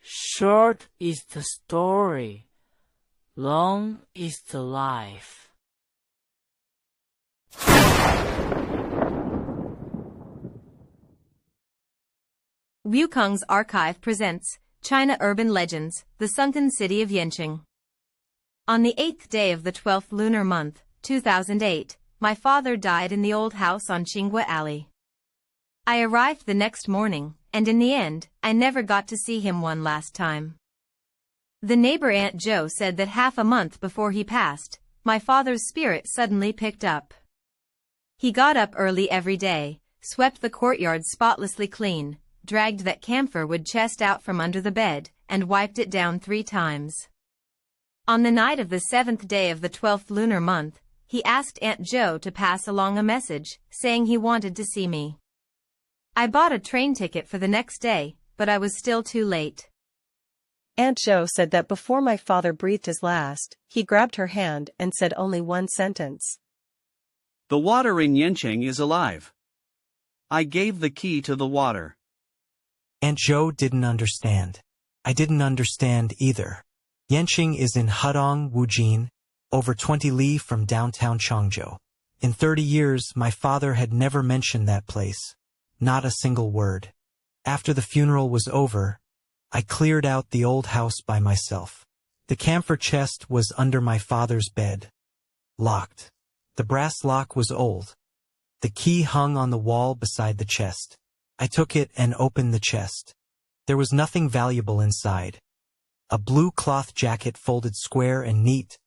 Short is the story, long is the life. Wukong's archive presents China Urban Legends, the Sunken City of Yancheng. On the 8th day of the 12th lunar month, 2008, my father died in the old house on Qingguo Alley. I arrived the next morning, and in the end, I never got to see him one last time. The neighbor Aunt Zhou said that half a month before he passed, my father's spirit suddenly picked up. He got up early every day, swept the courtyard spotlessly clean, dragged that camphor wood chest out from under the bed, and wiped it down 3 times. On the night of the 7th day of the 12th lunar month, he asked Aunt Zhou to pass along a message, saying he wanted to see me. I bought a train ticket for the next day, but I was still too late. Aunt Zhou said that before my father breathed his last, he grabbed her hand and said only one sentence. The water in Yancheng is alive. I gave the key to the water. Aunt Zhou didn't understand. I didn't understand either. Yancheng is in Hutang, Wujin, over 20 li from downtown Changzhou. In 30 years, my father had never mentioned that place. Not a single word. After the funeral was over, I cleared out the old house by myself. The camphor chest was under my father's bed. Locked. The brass lock was old. The key hung on the wall beside the chest. I took it and opened the chest. There was nothing valuable inside. A blue cloth jacket folded square and neat,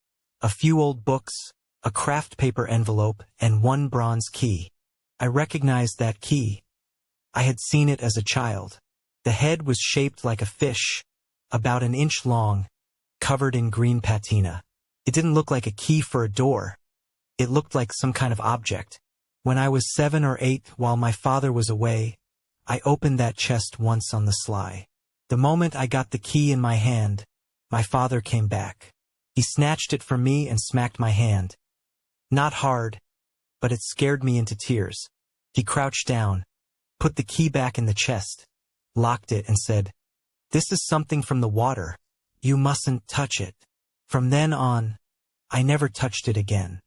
a few old books, a craft paper envelope, and one bronze key. I recognized that key. I had seen it as a child. The head was shaped like a fish, about an inch long, covered in green patina. It didn't look like a key for a door. It looked like some kind of object. When I was 7 or 8, while my father was away, I opened that chest once on the sly. The moment I got the key in my hand, my father came back. He snatched it from me and smacked my hand. Not hard, but it scared me into tears. He crouched down, put the key back in the chest, locked it and said, "This is something from the water. You mustn't touch it." From then on, I never touched it again.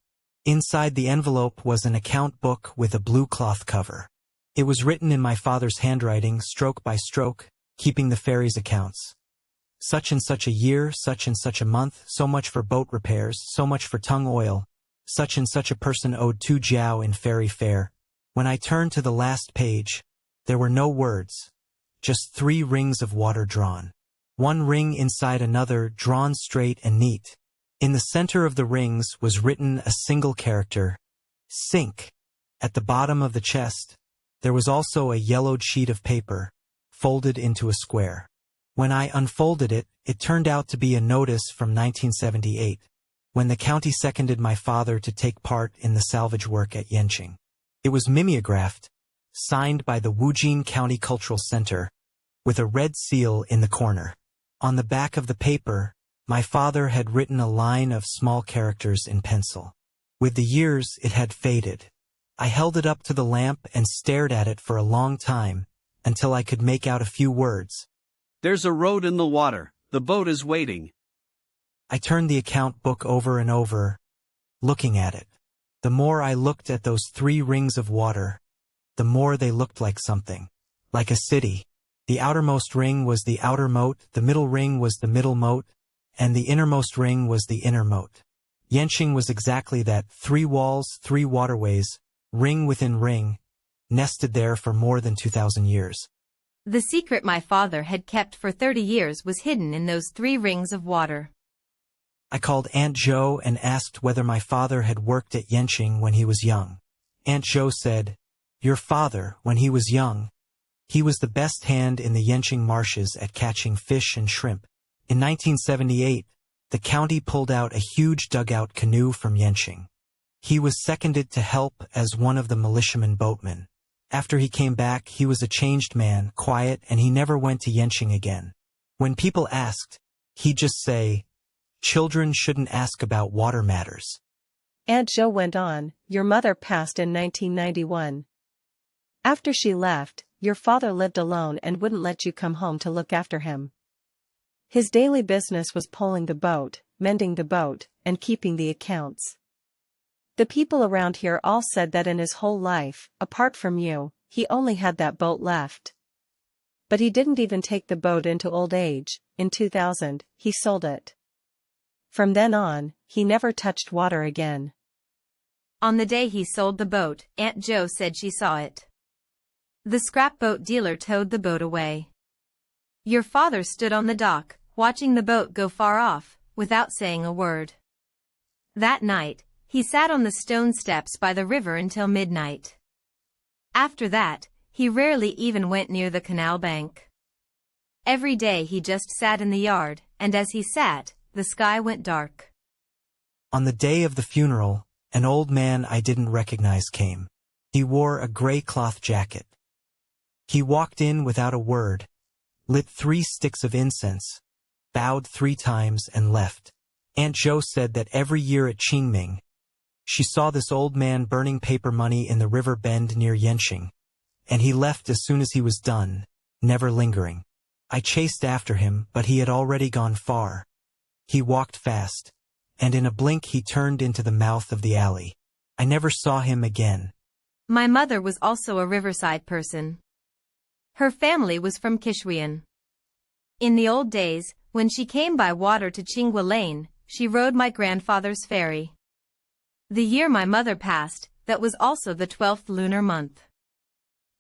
Inside the envelope was an account book with a blue cloth cover. It was written in my father's handwriting, stroke by stroke, keeping the ferry's accounts. Such and such a year, such and such a month, so much for boat repairs, so much for tung oil. Such and such a person owed 2 jiao in ferry fare. When I turned to the last page, there were no words, just 3 rings of water drawn. One ring inside another, drawn straight and neat. In the center of the rings was written a single character, sink. At the bottom of the chest, there was also a yellowed sheet of paper, folded into a square. When I unfolded it, it turned out to be a notice from 1978, when the county seconded my father to take part in the salvage work at Yancheng. It was mimeographed, signed by the Wujin County Cultural Center, with a red seal in the corner. On the back of the paper, my father had written a line of small characters in pencil. With the years, it had faded. I held it up to the lamp and stared at it for a long time, until I could make out a few words. There's a road in the water. The boat is waiting. I turned the account book over and over, looking at it. The more I looked at those 3 rings of water, the more they looked like something. Like a city. The outermost ring was the outer moat, the middle ring was the middle moat, and the innermost ring was the inner moat. Yancheng was exactly that, 3 walls, 3 waterways, ring within ring, nested there for more than 2,000 years. The secret my father had kept for 30 years was hidden in those 3 rings of water. I called Aunt Zhou and asked whether my father had worked at Yancheng when he was young. Aunt Zhou said, "Your father, when he was young, he was the best hand in the Yancheng marshes at catching fish and shrimp. In 1978, the county pulled out a huge dugout canoe from Yancheng. He was seconded to help as one of the militiamen boatmen. After he came back, he was a changed man, quiet, and he never went to Yancheng again. When people asked, he'd just say, 'Children shouldn't ask about water matters.'" Aunt Zhou went on, "Your mother passed in 1991. After she left, your father lived alone and wouldn't let you come home to look after him. His daily business was pulling the boat, mending the boat, and keeping the accounts. The people around here all said that in his whole life, apart from you, he only had that boat left. But he didn't even take the boat into old age. In 2000, he sold it. From then on, he never touched water again. On the day he sold the boat, Aunt Zhou said she saw it. The scrapboat dealer towed the boat away. Your father stood on the dock, watching the boat go far off, without saying a word. That night, he sat on the stone steps by the river until midnight. After that, he rarely even went near the canal bank. Every day he just sat in the yard, and as he sat, the sky went dark. On the day of the funeral, an old man I didn't recognize came. He wore a gray cloth jacket. He walked in without a word, lit 3 sticks of incense, bowed 3 times and left. Aunt Zhou said that every year at Qingming, she saw this old man burning paper money in the river bend near Yancheng, and he left as soon as he was done, never lingering. I chased after him, but he had already gone far. He walked fast, and in a blink he turned into the mouth of the alley. I never saw him again. My mother was also a riverside person. Her family was from Qingguo. In the old days, when she came by water to Qingguo Lane, she rode my grandfather's ferry. The year my mother passed, that was also the 12th lunar month.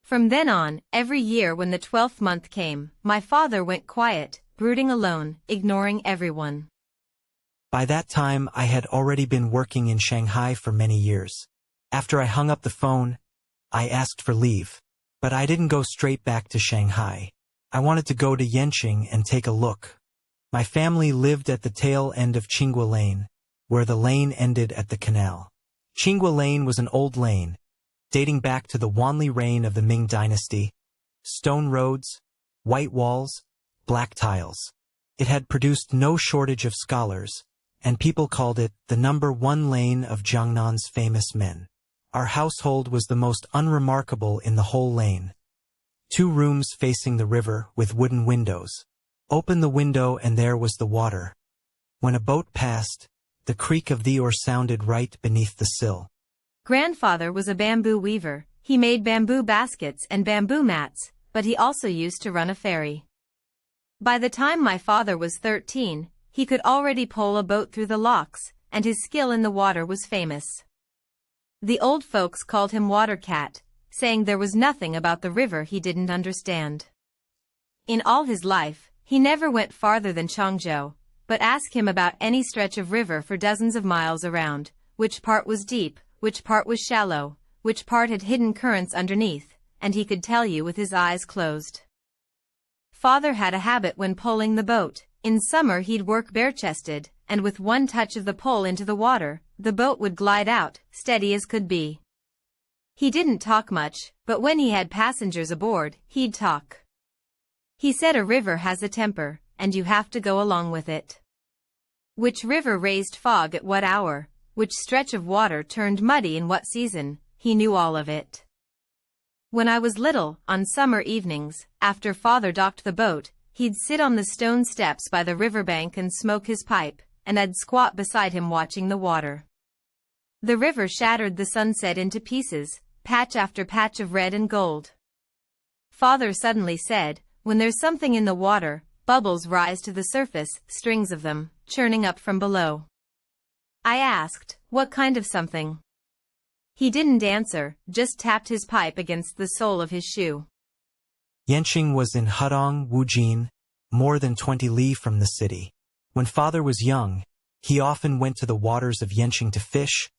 From then on, every year when the 12th month came, my father went quiet, brooding alone, ignoring everyone. By that time I had already been working in Shanghai for many years. After I hung up the phone, I asked for leave. But I didn't go straight back to Shanghai. I wanted to go to Yancheng and take a look. My family lived at the tail end of Qingguo Lane, where the lane ended at the canal. Qingguo Lane was an old lane, dating back to the Wanli reign of the Ming dynasty. Stone roads, white walls, black tiles. It had produced no shortage of scholars, and people called it the #1 lane of Jiangnan's famous men. Our household was the most unremarkable in the whole lane. 2 rooms facing the river with wooden windows. Open the window and there was the water. When a boat passed, the creak of the oar sounded right beneath the sill. Grandfather was a bamboo weaver. He made bamboo baskets and bamboo mats, but he also used to run a ferry. By the time my father was 13, he could already pole a boat through the locks, and his skill in the water was famous. The old folks called him Water Cat, saying there was nothing about the river he didn't understand. In all his life, he never went farther than Changzhou, but ask him about any stretch of river for dozens of miles around, which part was deep, which part was shallow, which part had hidden currents underneath, and he could tell you with his eyes closed. Father had a habit when poling the boat. In summer he'd work bare-chested, and with one touch of the pole into the water, the boat would glide out, steady as could be. He didn't talk much, but when he had passengers aboard, he'd talk. He said a river has a temper, and you have to go along with it. Which river raised fog at what hour, which stretch of water turned muddy in what season, he knew all of it. When I was little, on summer evenings, after Father docked the boat, he'd sit on the stone steps by the riverbank and smoke his pipe, and I'd squat beside him watching the water. The river shattered the sunset into pieces, patch after patch of red and gold. Father suddenly said, when there's something in the water, bubbles rise to the surface, strings of them, churning up from below. I asked, what kind of something? He didn't answer, just tapped his pipe against the sole of his shoe. Yancheng was in Hutang, Wujin, more than 20 li from the city. When Father was young, he often went to the waters of Yancheng to fish,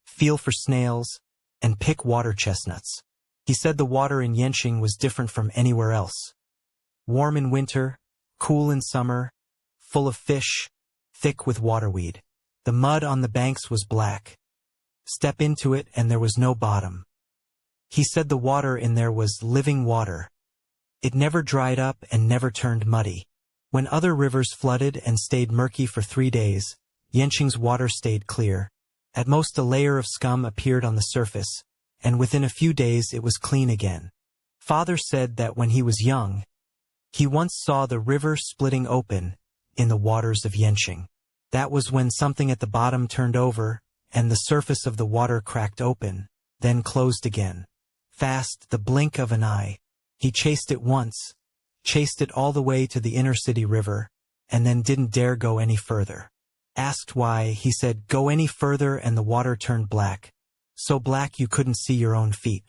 feel for snails, and pick water chestnuts. He said the water in Yancheng was different from anywhere else. Warm in winter, cool in summer, full of fish, thick with waterweed. The mud on the banks was black. Step into it and there was no bottom. He said the water in there was living water. It never dried up and never turned muddy. When other rivers flooded and stayed murky for 3 days, Yancheng's water stayed clear. At most a layer of scum appeared on the surface, and within a few days it was clean again. Father said that when he was young, he once saw the river splitting open, in the waters of Yancheng. That was when something at the bottom turned over, and the surface of the water cracked open, then closed again. Fast, the blink of an eye. He chased it once, chased it all the way to the inner city river, and then didn't dare go any further. Asked why, he said, "Go any further and the water turned black, so black you couldn't see your own feet."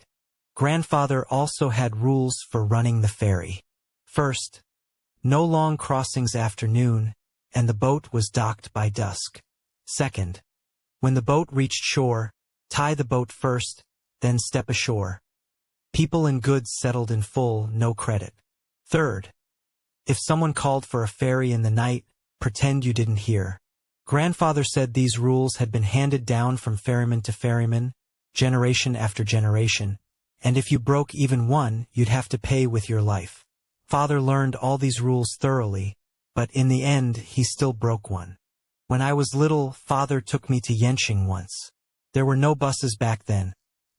Grandfather also had rules for running the ferry. First, no long crossings after noon, and the boat was docked by dusk. Second, when the boat reached shore, tie the boat first, then step ashore. People and goods settled in full, no credit. Third, if someone called for a ferry in the night, pretend you didn't hear. Grandfather said these rules had been handed down from ferryman to ferryman, generation after generation, and if you broke even one, you'd have to pay with your life. Father learned all these rules thoroughly, but in the end he still broke one. When I was little, Father took me to Yancheng once. There were no buses back then.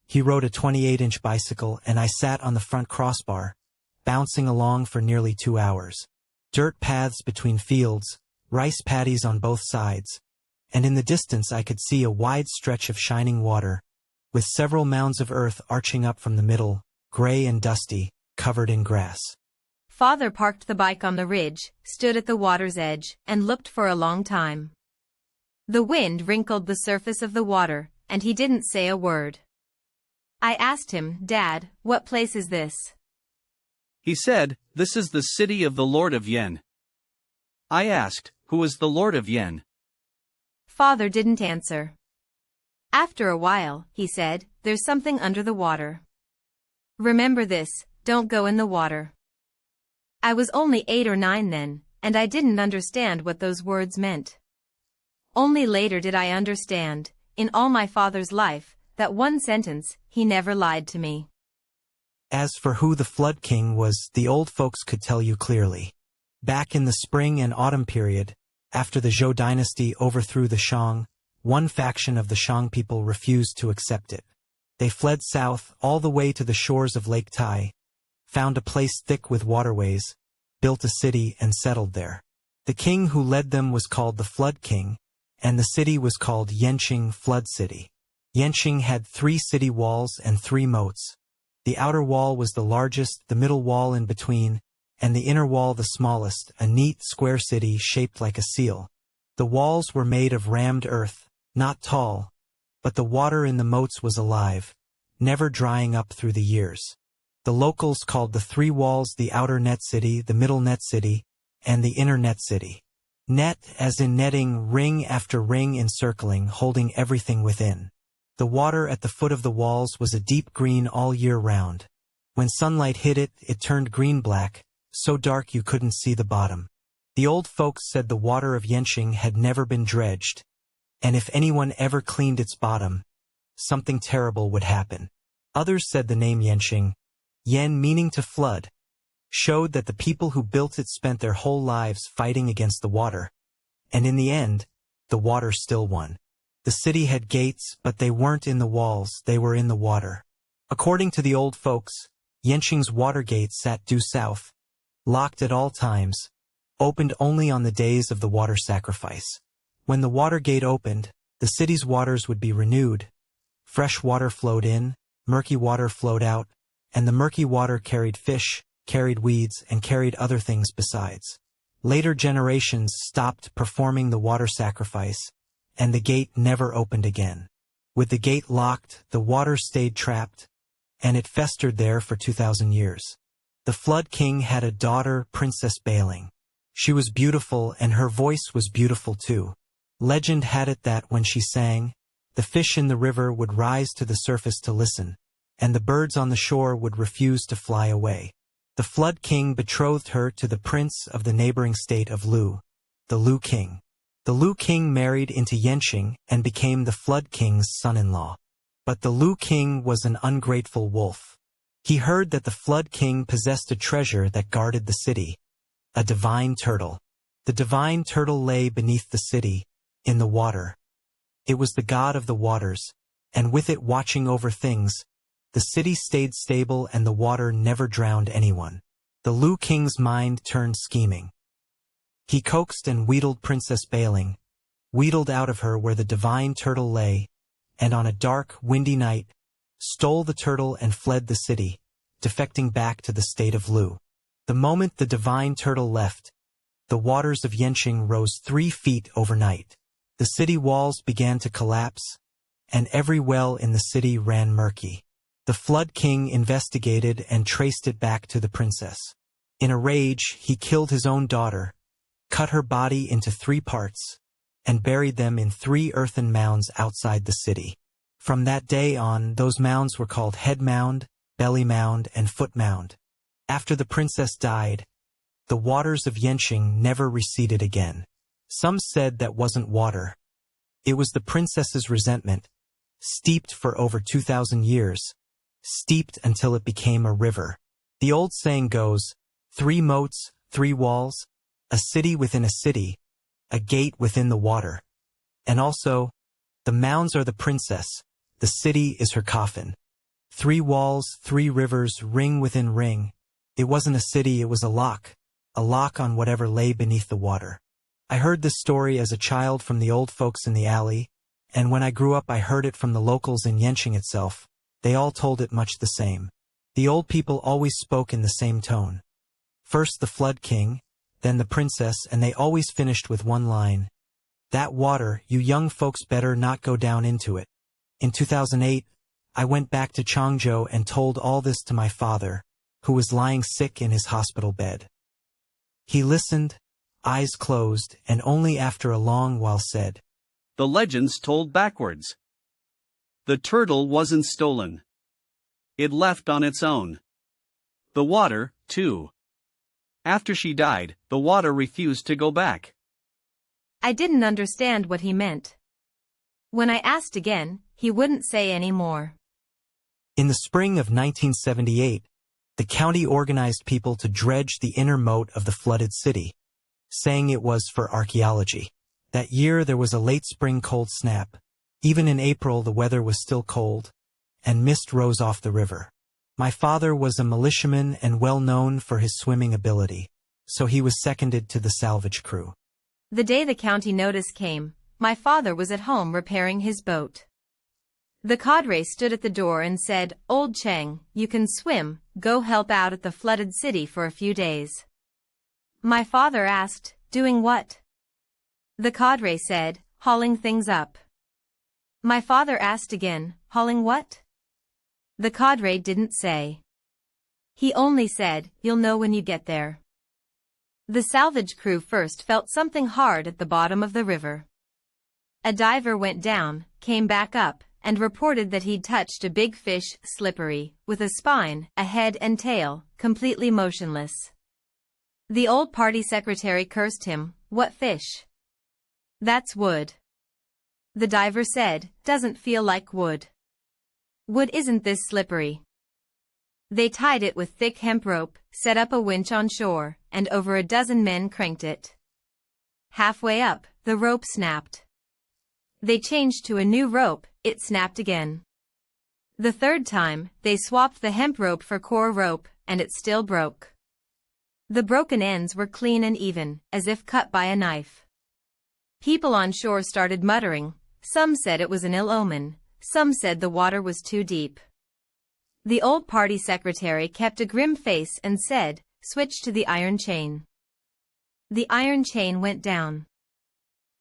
He rode a 28-inch bicycle and I sat on the front crossbar, bouncing along for nearly 2 hours. Dirt paths between fields, rice paddies on both sides, and in the distance I could see a wide stretch of shining water, with several mounds of earth arching up from the middle, gray and dusty, covered in grass. Father parked the bike on the ridge, stood at the water's edge, and looked for a long time. The wind wrinkled the surface of the water, and he didn't say a word. I asked him, "Dad, what place is this?" He said, "This is the city of the Lord of Yen." I asked, "Who is the Lord of Yen?" Father didn't answer. After a while, he said, "There's something under the water. Remember this, don't go in the water." I was only 8 or 9 then, and I didn't understand what those words meant. Only later did I understand, in all my father's life, that one sentence, he never lied to me. As for who the Flood King was, the old folks could tell you clearly. Back in the spring and autumn period, after the Zhou dynasty overthrew the Shang, one faction of the Shang people refused to accept it. They fled south all the way to the shores of Lake Tai, found a place thick with waterways, built a city and settled there. The king who led them was called the Flood King, and the city was called Yancheng Flood City. Yancheng had 3 city walls and 3 moats. The outer wall was the largest, the middle wall in between, and the inner wall the smallest, a neat square city shaped like a seal. The walls were made of rammed earth, not tall, but the water in the moats was alive, never drying up through the years. The locals called the 3 walls the outer net city, the middle net city, and the inner net city. Net as in netting, ring after ring encircling, holding everything within. The water at the foot of the walls was a deep green all year round. When sunlight hit it, it turned green-black, so dark you couldn't see the bottom. The old folks said the water of Yancheng had never been dredged, and if anyone ever cleaned its bottom, something terrible would happen. Others said the name Yancheng, yen meaning to flood, showed that the people who built it spent their whole lives fighting against the water, and in the end, the water still won. The city had gates, but they weren't in the walls, they were in the water. According to the old folks, Yancheng's water gate sat due south, locked at all times, opened only on the days of the water sacrifice. When the water gate opened, the city's waters would be renewed. Fresh water flowed in, murky water flowed out, and the murky water carried fish, carried weeds, and carried other things besides. Later generations stopped performing the water sacrifice, and the gate never opened again. With the gate locked, the water stayed trapped, and it festered there for 2,000 years. The Flood King had a daughter, Princess Bailing. She was beautiful, and her voice was beautiful too. Legend had it that when she sang, the fish in the river would rise to the surface to listen, and the birds on the shore would refuse to fly away. The Flood King betrothed her to the prince of the neighboring state of Lu, the Lu King. The Lu King married into Yancheng and became the Flood King's son-in-law. But the Lu King was an ungrateful wolf. He heard that the Flood King possessed a treasure that guarded the city, a divine turtle. The divine turtle lay beneath the city, in the water. It was the god of the waters, and with it watching over things, the city stayed stable and the water never drowned anyone. The Lu King's mind turned scheming. He coaxed and wheedled Princess Bailing, wheedled out of her where the divine turtle lay, and on a dark, windy night, stole the turtle and fled the city, defecting back to the state of Lu. The moment the divine turtle left, the waters of Yancheng rose 3 feet overnight. The city walls began to collapse, and every well in the city ran murky. The Flood King investigated and traced it back to the princess. In a rage, he killed his own daughter, cut her body into 3 parts, and buried them in 3 earthen mounds outside the city. From that day on, those mounds were called Head Mound, Belly Mound, and Foot Mound. After the princess died, the waters of Yancheng never receded again. Some said that wasn't water. It was the princess's resentment, steeped for over 2,000 years, steeped until it became a river. The old saying goes, 3 moats, 3 walls, a city within a city, a gate within the water. And also, the mounds are the princess, the city is her coffin. 3 walls, 3 rivers, ring within ring. It wasn't a city, it was a lock on whatever lay beneath the water. I heard this story as a child from the old folks in the alley, and when I grew up I heard it from the locals in Yancheng itself. They all told it much the same. The old people always spoke in the same tone. First the Flood King, then the princess, and they always finished with one line. That water, you young folks better not go down into it. In 2008, I went back to Changzhou and told all this to my father, who was lying sick in his hospital bed. He listened, eyes closed, and only after a long while said, The legend's told backwards. The turtle wasn't stolen. It left on its own. The water, too. After she died, the water refused to go back. I didn't understand what he meant. When I asked again, he wouldn't say any more. In the spring of 1978, the county organized people to dredge the inner moat of the flooded city, saying it was for archaeology. That year there was a late spring cold snap. Even in April the weather was still cold, and mist rose off the river. My father was a militiaman and well known for his swimming ability, so he was seconded to the salvage crew. The day the county notice came, my father was at home repairing his boat. The cadre stood at the door and said, Old Cheng, you can swim, go help out at the flooded city for a few days. My father asked, doing what? The cadre said, hauling things up. My father asked again, hauling what? The cadre didn't say. He only said, you'll know when you get there. The salvage crew first felt something hard at the bottom of the river. A diver went down, came back up, and reported that he'd touched a big fish, slippery, with a spine, a head and tail, completely motionless. The old party secretary cursed him, what fish? That's wood. The diver said, doesn't feel like wood. Wood isn't this slippery. They tied it with thick hemp rope, set up a winch on shore, and over a dozen men cranked it. Halfway up, the rope snapped. They changed to a new rope, it snapped again. The third time, they swapped the hemp rope for core rope, and it still broke. The broken ends were clean and even, as if cut by a knife. People on shore started muttering. Some said it was an ill omen, some said the water was too deep. The old party secretary kept a grim face and said, switch to the iron chain. The iron chain went down.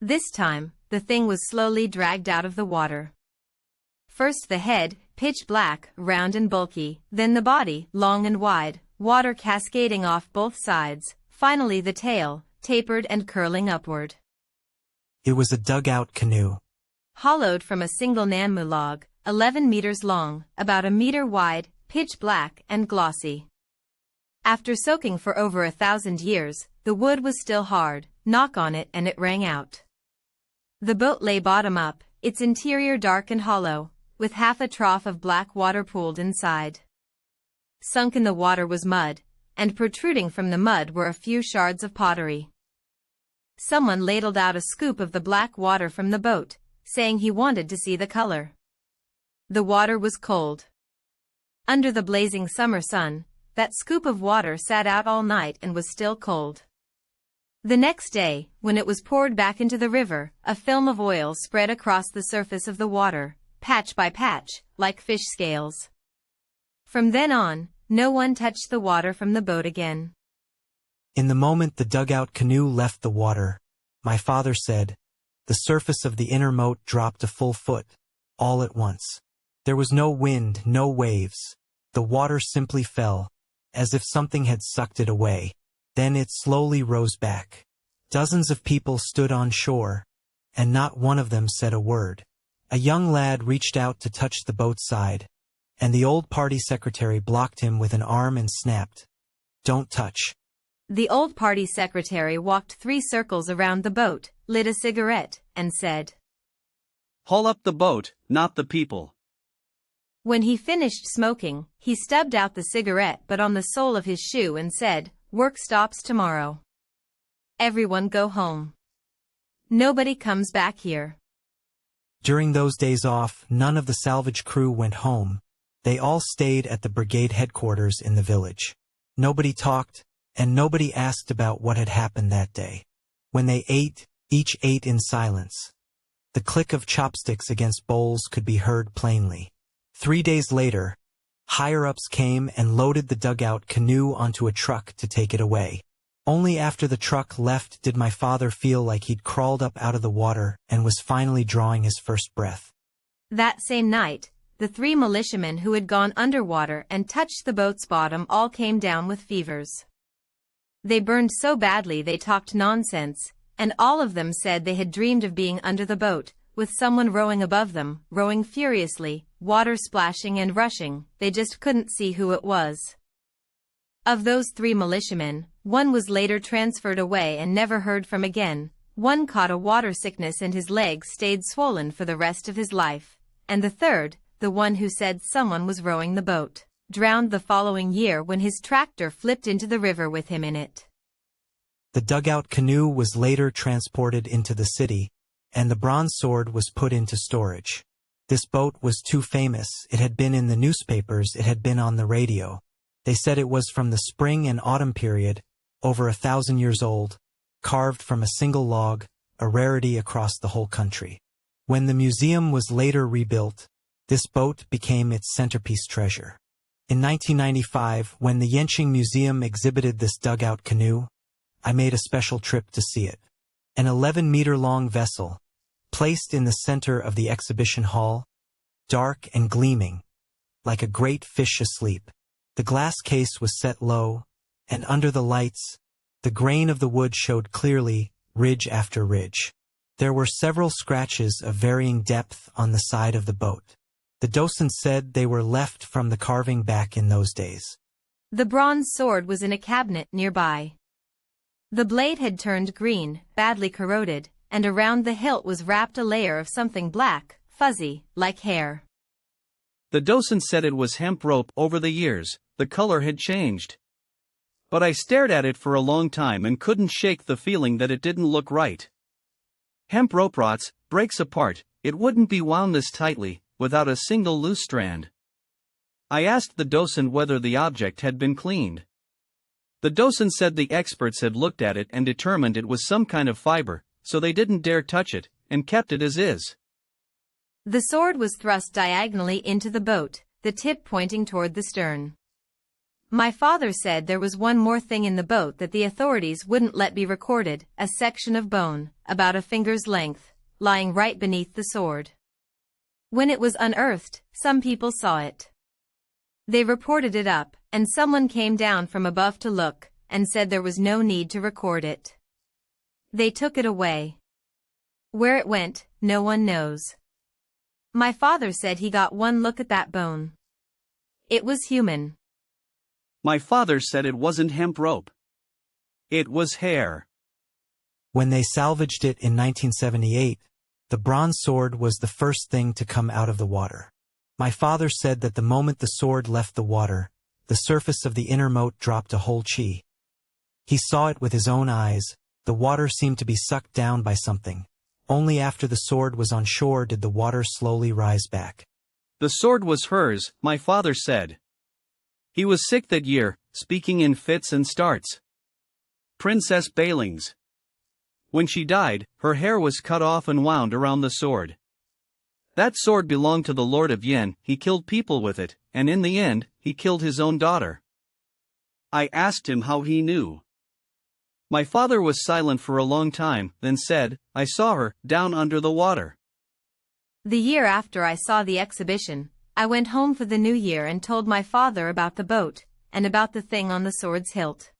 This time, the thing was slowly dragged out of the water. First the head, pitch black, round and bulky, then the body, long and wide, water cascading off both sides, finally the tail, tapered and curling upward. It was a dugout canoe. Hollowed from a single Nanmu log, 11 meters long, about a meter wide, pitch black and glossy. After soaking for over 1,000 years, the wood was still hard, knock on it and it rang out. The boat lay bottom up, its interior dark and hollow, with half a trough of black water pooled inside. Sunk in the water was mud, and protruding from the mud were a few shards of pottery. Someone ladled out a scoop of the black water from the boat, saying he wanted to see the color. The water was cold. Under the blazing summer sun, that scoop of water sat out all night and was still cold. The next day, when it was poured back into the river, a film of oil spread across the surface of the water, patch by patch, like fish scales. From then on, no one touched the water from the boat again. In the moment the dugout canoe left the water, my father said, the surface of the inner moat dropped a full foot, all at once. There was no wind, no waves. The water simply fell, as if something had sucked it away. Then it slowly rose back. Dozens of people stood on shore, and not one of them said a word. A young lad reached out to touch the boat's side, and the old party secretary blocked him with an arm and snapped, "Don't touch." The old party secretary walked 3 circles around the boat, lit a cigarette, and said, "Haul up the boat, not the people." When he finished smoking, he stubbed out the cigarette but on the sole of his shoe and said, "Work stops tomorrow. Everyone go home. Nobody comes back here." During those days off, none of the salvage crew went home. They all stayed at the brigade headquarters in the village. Nobody talked, and nobody asked about what had happened that day. When they ate, each ate in silence. The click of chopsticks against bowls could be heard plainly. 3 days later, higher-ups came and loaded the dugout canoe onto a truck to take it away. Only after the truck left did my father feel like he'd crawled up out of the water and was finally drawing his first breath. That same night, the 3 militiamen who had gone underwater and touched the boat's bottom all came down with fevers. They burned so badly they talked nonsense, and all of them said they had dreamed of being under the boat, with someone rowing above them, rowing furiously, water splashing and rushing. They just couldn't see who it was. Of those 3 militiamen, one was later transferred away and never heard from again. One caught a water sickness and his legs stayed swollen for the rest of his life. And the third, the one who said someone was rowing the boat, drowned the following year when his tractor flipped into the river with him in it. The dugout canoe was later transported into the city, and the bronze sword was put into storage. This boat was too famous. It had been in the newspapers, it had been on the radio. They said it was from the spring and autumn period, over 1,000 years old, carved from a single log, a rarity across the whole country. When the museum was later rebuilt, this boat became its centerpiece treasure. In 1995, when the Yancheng Museum exhibited this dugout canoe, I made a special trip to see it. An 11-meter-long vessel, placed in the center of the exhibition hall, dark and gleaming, like a great fish asleep. The glass case was set low, and under the lights, the grain of the wood showed clearly, ridge after ridge. There were several scratches of varying depth on the side of the boat. The docent said they were left from the carving back in those days. The bronze sword was in a cabinet nearby. The blade had turned green, badly corroded, and around the hilt was wrapped a layer of something black, fuzzy, like hair. The docent said it was hemp rope. Over the years, the color had changed. But I stared at it for a long time and couldn't shake the feeling that it didn't look right. Hemp rope rots, breaks apart, it wouldn't be wound this tightly, without a single loose strand. I asked the docent whether the object had been cleaned. The docent said the experts had looked at it and determined it was some kind of fiber, so they didn't dare touch it, and kept it as is. The sword was thrust diagonally into the boat, the tip pointing toward the stern. My father said there was one more thing in the boat that the authorities wouldn't let be recorded, a section of bone, about a finger's length, lying right beneath the sword. When it was unearthed, some people saw it. They reported it up, and someone came down from above to look, and said there was no need to record it. They took it away. Where it went, no one knows. My father said he got one look at that bone. It was human. My father said it wasn't hemp rope. It was hair. When they salvaged it in 1978, the bronze sword was the first thing to come out of the water. My father said that the moment the sword left the water, the surface of the inner moat dropped a whole chi. He saw it with his own eyes. The water seemed to be sucked down by something. Only after the sword was on shore did the water slowly rise back. The sword was hers, my father said. He was sick that year, speaking in fits and starts. Princess Bailings. When she died, her hair was cut off and wound around the sword. That sword belonged to the Lord of Yen. He killed people with it, and in the end, he killed his own daughter. I asked him how he knew. My father was silent for a long time, then said, I saw her, down under the water. The year after I saw the exhibition, I went home for the new year and told my father about the boat, and about the thing on the sword's hilt.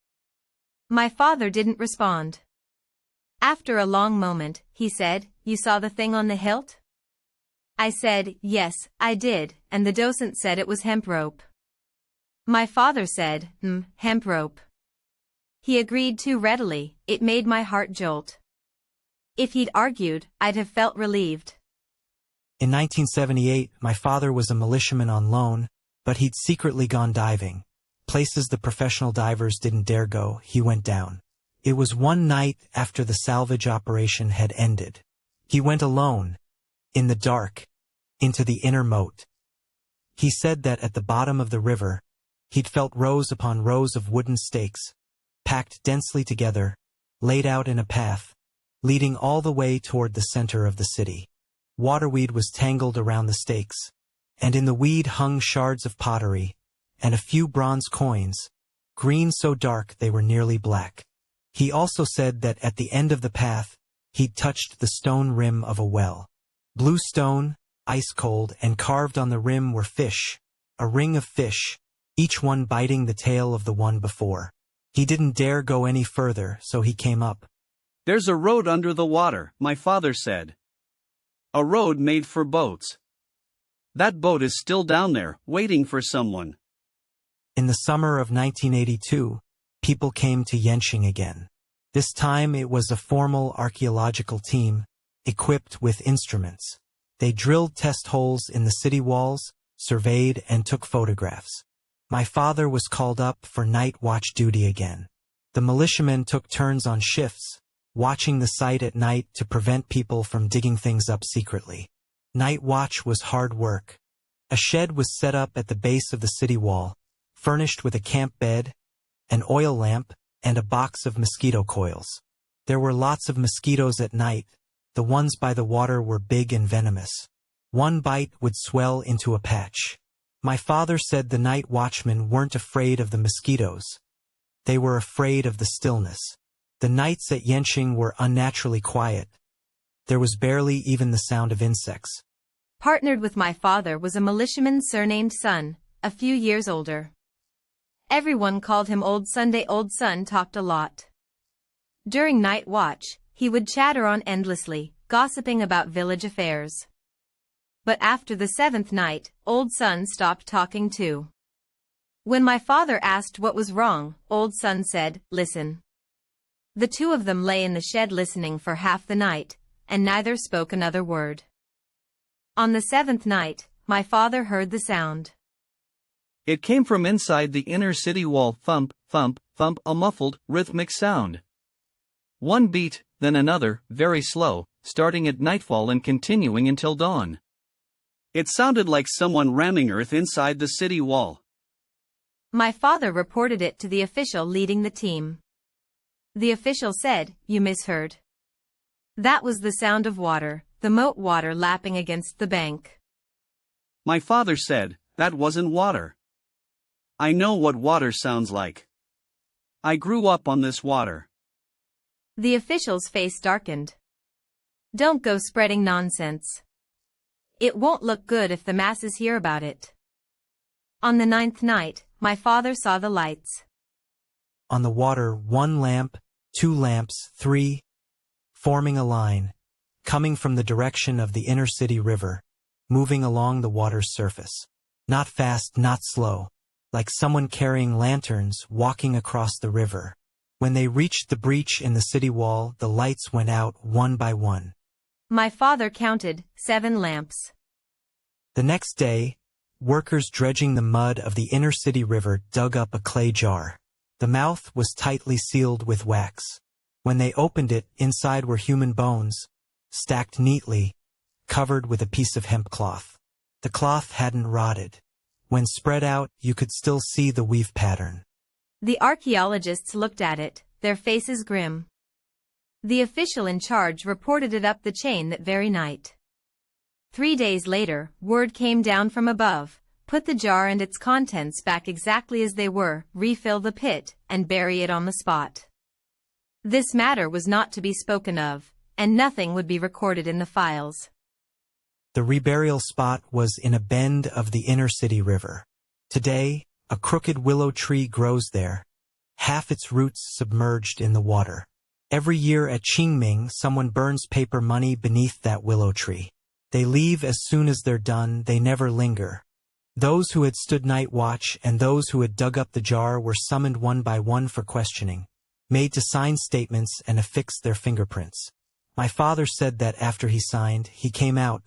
My father didn't respond. After a long moment, he said, You saw the thing on the hilt? I said, Yes, I did, and the docent said it was hemp rope. My father said, hemp rope. He agreed too readily, it made my heart jolt. If he'd argued, I'd have felt relieved. In 1978, my father was a militiaman on loan, but he'd secretly gone diving. Places the professional divers didn't dare go, he went down. It was one night after the salvage operation had ended. He went alone, in the dark, into the inner moat. He said that at the bottom of the river, he'd felt rows upon rows of wooden stakes, packed densely together, laid out in a path, leading all the way toward the center of the city. Waterweed was tangled around the stakes, and in the weed hung shards of pottery, and a few bronze coins, green so dark they were nearly black. He also said that at the end of the path, he'd touched the stone rim of a well. Blue stone, ice cold, and carved on the rim were fish, a ring of fish, each one biting the tail of the one before. He didn't dare go any further, so he came up. There's a road under the water, my father said. A road made for boats. That boat is still down there, waiting for someone. In the summer of 1982, people came to Yancheng again. This time it was a formal archaeological team, equipped with instruments. They drilled test holes in the city walls, surveyed and took photographs. My father was called up for night watch duty again. The militiamen took turns on shifts, watching the site at night to prevent people from digging things up secretly. Night watch was hard work. A shed was set up at the base of the city wall, furnished with a camp bed, an oil lamp, and a box of mosquito coils. There were lots of mosquitoes at night. The ones by the water were big and venomous. One bite would swell into a patch. My father said the night watchmen weren't afraid of the mosquitoes. They were afraid of the stillness. The nights at Yancheng were unnaturally quiet. There was barely even the sound of insects. Partnered with my father was a militiaman surnamed Sun, a few years older. Everyone called him Old Sunday. Old Sun talked a lot. During night watch, he would chatter on endlessly, gossiping about village affairs. But after the seventh night, Old Sun stopped talking too. When my father asked what was wrong, Old Sun said, Listen. The two of them lay in the shed listening for half the night, and neither spoke another word. On the seventh night, my father heard the sound. It came from inside the inner city wall. Thump, thump, thump, a muffled, rhythmic sound. One beat, then another, very slow, starting at nightfall and continuing until dawn. It sounded like someone ramming earth inside the city wall. My father reported it to the official leading the team. The official said, You misheard. That was the sound of water, the moat water lapping against the bank. My father said, That wasn't water. I know what water sounds like. I grew up on this water. The official's face darkened. Don't go spreading nonsense. It won't look good if the masses hear about it. On the ninth night, my father saw the lights. On the water, one lamp, two lamps, three, forming a line, coming from the direction of the inner city river, moving along the water's surface. Not fast, not slow, like someone carrying lanterns walking across the river. When they reached the breach in the city wall, the lights went out one by one. My father counted 7 lamps. The next day, workers dredging the mud of the inner city river dug up a clay jar. The mouth was tightly sealed with wax. When they opened it, inside were human bones, stacked neatly, covered with a piece of hemp cloth. The cloth hadn't rotted. When spread out, you could still see the weave pattern. The archaeologists looked at it, their faces grim. The official in charge reported it up the chain that very night. 3 days later, word came down from above: put the jar and its contents back exactly as they were, refill the pit, and bury it on the spot. This matter was not to be spoken of, and nothing would be recorded in the files. The reburial spot was in a bend of the inner city river. Today, a crooked willow tree grows there, half its roots submerged in the water. Every year at Qingming, someone burns paper money beneath that willow tree. They leave as soon as they're done, they never linger. Those who had stood night watch and those who had dug up the jar were summoned one by one for questioning, made to sign statements and affix their fingerprints. My father said that after he signed, he came out,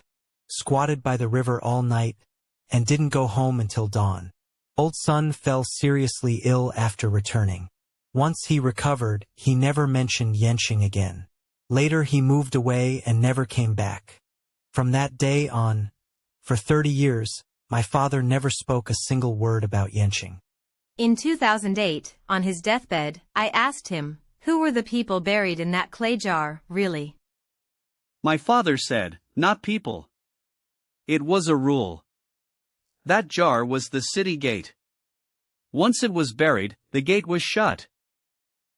squatted by the river all night, and didn't go home until dawn. Old son fell seriously ill after returning. Once he recovered, he never mentioned Yancheng again. Later he moved away and never came back. From that day on, for 30 years, my father never spoke a single word about Yancheng. In 2008, on his deathbed, I asked him, who were the people buried in that clay jar, really? My father said, not people. It was a rule. That jar was the city gate. Once it was buried, the gate was shut.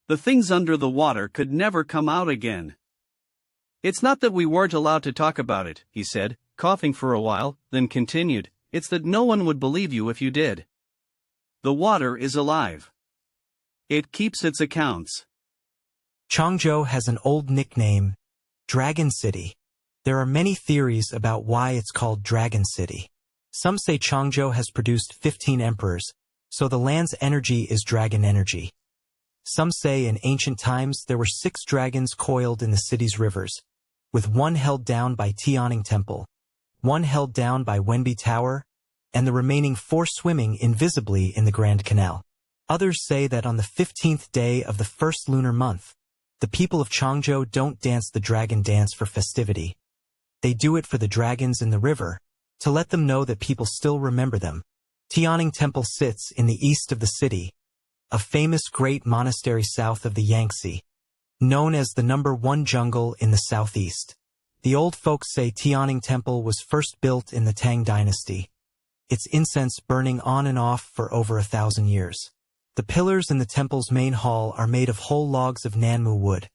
The things under the water could never come out again. It's not that we weren't allowed to talk about it, he said, coughing for a while, then continued, it's that no one would believe you if you did. The water is alive. It keeps its accounts. Changzhou has an old nickname, Dragon City. There are many theories about why it's called Dragon City. Some say Changzhou has produced 15 emperors, so the land's energy is dragon energy. Some say in ancient times there were 6 dragons coiled in the city's rivers, with one held down by Tianning Temple, one held down by Wenbi Tower, and the remaining 4 swimming invisibly in the Grand Canal. Others say that on the 15th day of the first lunar month, the people of Changzhou don't dance the dragon dance for festivity. They do it for the dragons in the river, to let them know that people still remember them. Tianning Temple sits in the east of the city, a famous great monastery south of the Yangtze, known as the #1 jungle in the southeast. The old folks say Tianning Temple was first built in the Tang dynasty, its incense burning on and off for over 1,000 years. The pillars in the temple's main hall are made of whole logs of Nanmu wood,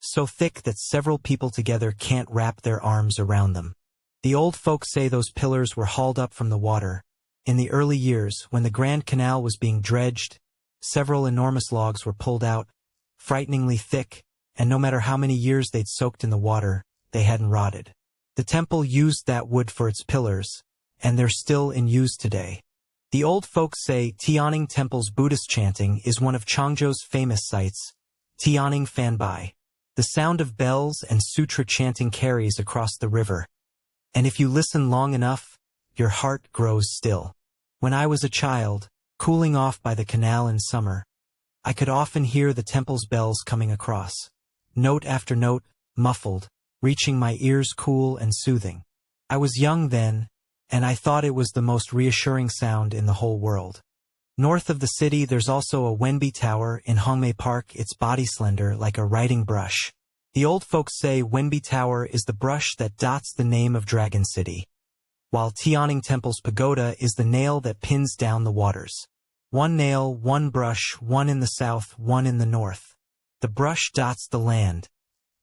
so thick that several people together can't wrap their arms around them. The old folks say those pillars were hauled up from the water. In the early years, when the Grand Canal was being dredged, several enormous logs were pulled out, frighteningly thick, and no matter how many years they'd soaked in the water, they hadn't rotted. The temple used that wood for its pillars, and they're still in use today. The old folks say Tianning Temple's Buddhist chanting is one of Changzhou's famous sites, Tianning Fanbai. The sound of bells and sutra chanting carries across the river, and if you listen long enough, your heart grows still. When I was a child, cooling off by the canal in summer, I could often hear the temple's bells coming across, note after note, muffled, reaching my ears cool and soothing. I was young then, and I thought it was the most reassuring sound in the whole world. North of the city there's also a Wenbi Tower in Hongmei Park, its body slender like a writing brush. The old folks say Wenbi Tower is the brush that dots the name of Dragon City, while Tianning Temple's pagoda is the nail that pins down the waters. One nail, one brush, one in the south, one in the north. The brush dots the land.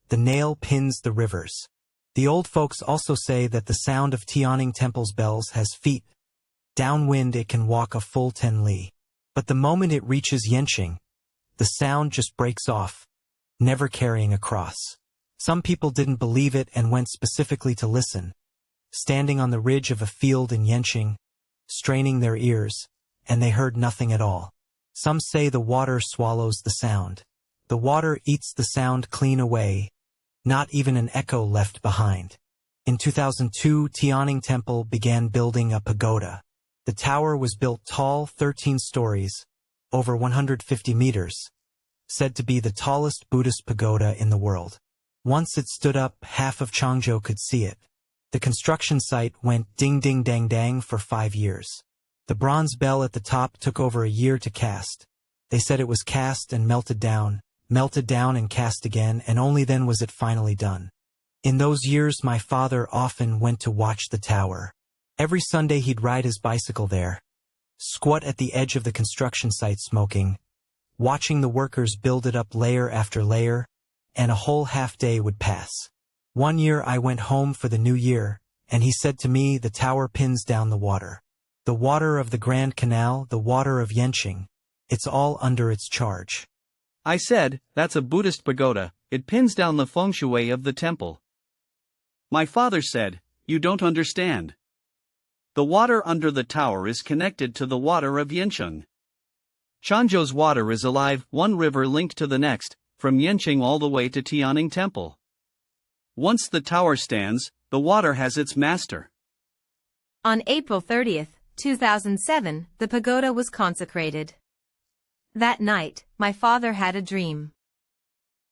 The nail pins the rivers. The old folks also say that the sound of Tianning Temple's bells has feet. Downwind it can walk a full 10 li. But the moment it reaches Yancheng, the sound just breaks off, never carrying across. Some people didn't believe it and went specifically to listen, standing on the ridge of a field in Yancheng, straining their ears, and they heard nothing at all. Some say the water swallows the sound. The water eats the sound clean away, not even an echo left behind. In 2002, Tianning Temple began building a pagoda. The tower was built tall, 13 stories, over 150 meters, said to be the tallest Buddhist pagoda in the world. Once it stood up, half of Changzhou could see it. The construction site went ding-ding-dang-dang for 5 years. The bronze bell at the top took over a year to cast. They said it was cast and melted down, melted down and cast again, and only then was it finally done. In those years my father often went to watch the tower. Every Sunday he'd ride his bicycle there, squat at the edge of the construction site smoking, watching the workers build it up layer after layer, and a whole half-day would pass. One year I went home for the new year, and he said to me, "The tower pins down the water. The water of the Grand Canal, the water of Yancheng. It's all under its charge." I said, "That's a Buddhist pagoda, it pins down the feng shui of the temple." My father said, "You don't understand. The water under the tower is connected to the water of Yancheng. Changzhou's water is alive, one river linked to the next, from Yancheng all the way to Tianning Temple. Once the tower stands, the water has its master." On April 30th, 2007, the pagoda was consecrated. That night, my father had a dream.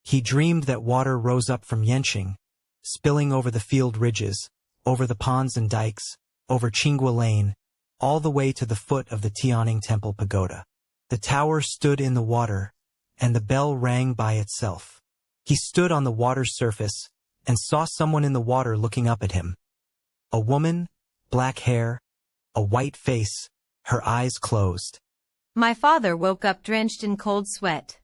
He dreamed that water rose up from Yancheng, spilling over the field ridges, over the ponds and dikes, over Qingguo Lane, all the way to the foot of the Tianning Temple pagoda. The tower stood in the water, and the bell rang by itself. He stood on the water's surface, and saw someone in the water looking up at him. A woman, black hair, a white face, her eyes closed. My father woke up drenched in cold sweat.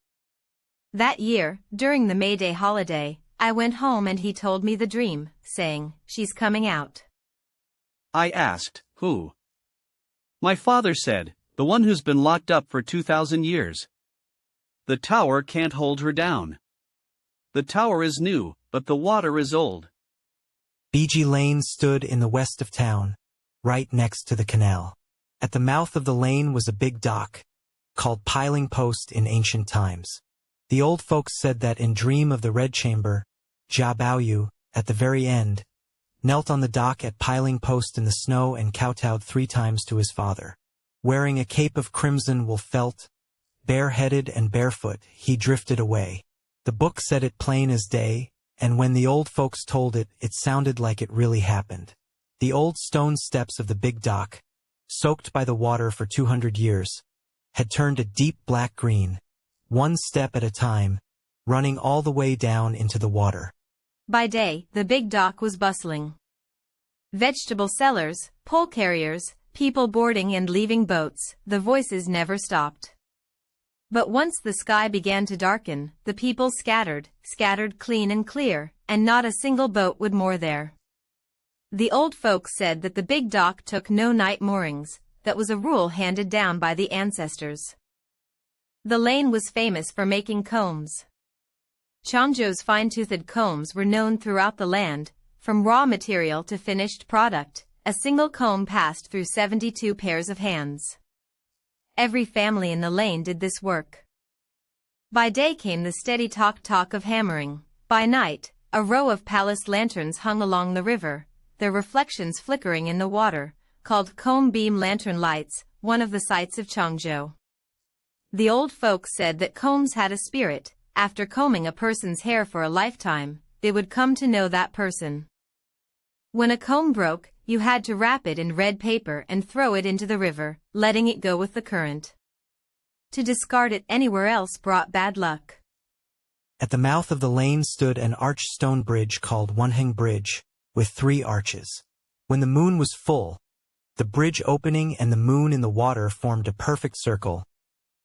That year, during the May Day holiday, I went home and he told me the dream, saying, "She's coming out." I asked, "Who?" My father said, "The one who's been locked up for 2,000 years. The tower can't hold her down. The tower is new, but the water is old." Qingguo Lane stood in the west of town, right next to the canal. At the mouth of the lane was a big dock, called Piling Post in ancient times. The old folks said that in Dream of the Red Chamber, Jia Baoyu, at the very end, knelt on the dock at Piling Post in the snow and kowtowed 3 times to his father. Wearing a cape of crimson wool felt, bareheaded and barefoot, he drifted away. The book said it plain as day, and when the old folks told it, it sounded like it really happened. The old stone steps of the big dock, soaked by the water for 200 years, had turned a deep black green, one step at a time, running all the way down into the water. By day, the big dock was bustling. Vegetable sellers, pole carriers, people boarding and leaving boats, the voices never stopped. But once the sky began to darken, the people scattered clean and clear, and not a single boat would moor there. The old folks said that the big dock took no night moorings, that was a rule handed down by the ancestors. The lane was famous for making combs. Changzhou's fine-toothed combs were known throughout the land, from raw material to finished product. A single comb passed through 72 pairs of hands. Every family in the lane did this work. By day came the steady talk of hammering. By night, a row of palace lanterns hung along the river, their reflections flickering in the water, called comb beam lantern lights, one of the sights of Changzhou. The old folks said that combs had a spirit. After combing a person's hair for a lifetime, they would come to know that person. When a comb broke, you had to wrap it in red paper and throw it into the river, letting it go with the current. To discard it anywhere else brought bad luck. At the mouth of the lane stood an arched stone bridge called Wukong Bridge, with 3 arches. When the moon was full, the bridge opening and the moon in the water formed a perfect circle.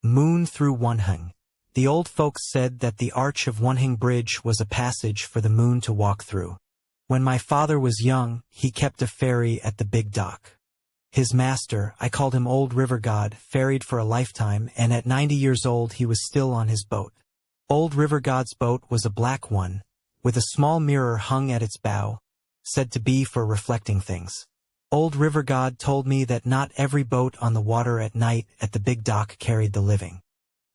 Moon through Wukong. The old folks said that the arch of Wukong Bridge was a passage for the moon to walk through. When my father was young, he kept a ferry at the big dock. His master, I called him Old River God, ferried for a lifetime, and at 90 years old he was still on his boat. Old River God's boat was a black one, with a small mirror hung at its bow, said to be for reflecting things. Old River God told me that not every boat on the water at night at the big dock carried the living.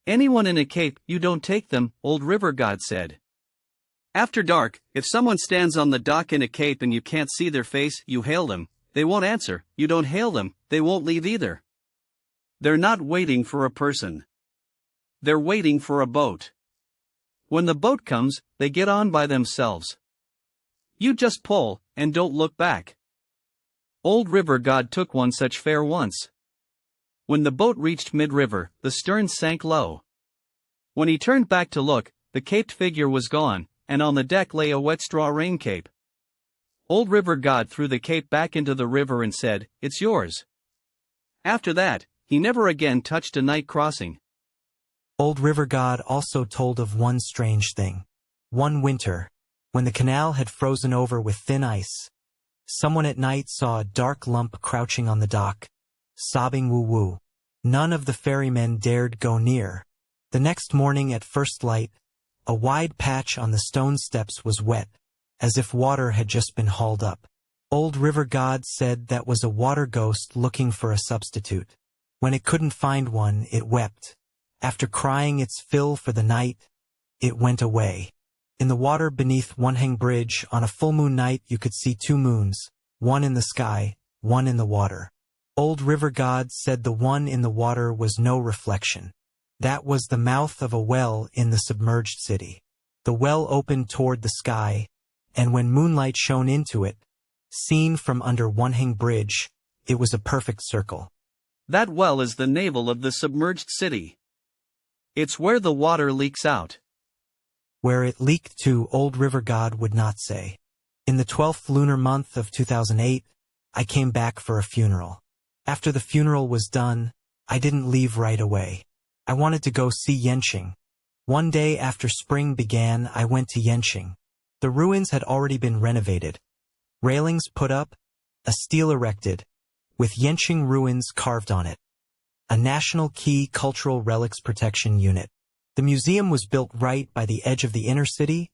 "Anyone in a cape, you don't take them," Old River God said. "After dark, if someone stands on the dock in a cape and you can't see their face, you hail them. They won't answer. You don't hail them, they won't leave either. They're not waiting for a person. They're waiting for a boat. When the boat comes, they get on by themselves. You just pull, and don't look back." Old River God took one such fare once. When the boat reached mid-river, the stern sank low. When he turned back to look, the caped figure was gone, and on the deck lay a wet straw rain cape. Old River God threw the cape back into the river and said, "It's yours." After that, he never again touched a night crossing. Old River God also told of one strange thing. One winter, when the canal had frozen over with thin ice, someone at night saw a dark lump crouching on the dock, sobbing woo-woo. None of the ferrymen dared go near. The next morning at first light, a wide patch on the stone steps was wet, as if water had just been hauled up. Old River God said that was a water ghost looking for a substitute. When it couldn't find one, it wept. After crying its fill for the night, it went away. In the water beneath Yancheng Bridge on a full moon night you could see two moons, one in the sky, one in the water. Old River God said the one in the water was no reflection. That was the mouth of a well in the submerged city. The well opened toward the sky, and when moonlight shone into it, seen from under Yancheng Bridge, it was a perfect circle. That well is the navel of the submerged city. It's where the water leaks out. Where it leaked to, Old River God would not say. In the 12th lunar month of 2008, I came back for a funeral. After the funeral was done, I didn't leave right away. I wanted to go see Yancheng. One day after spring began, I went to Yancheng. The ruins had already been renovated. Railings put up, a stele erected, with Yancheng ruins carved on it. A National Key Cultural Relics Protection Unit. The museum was built right by the edge of the inner city,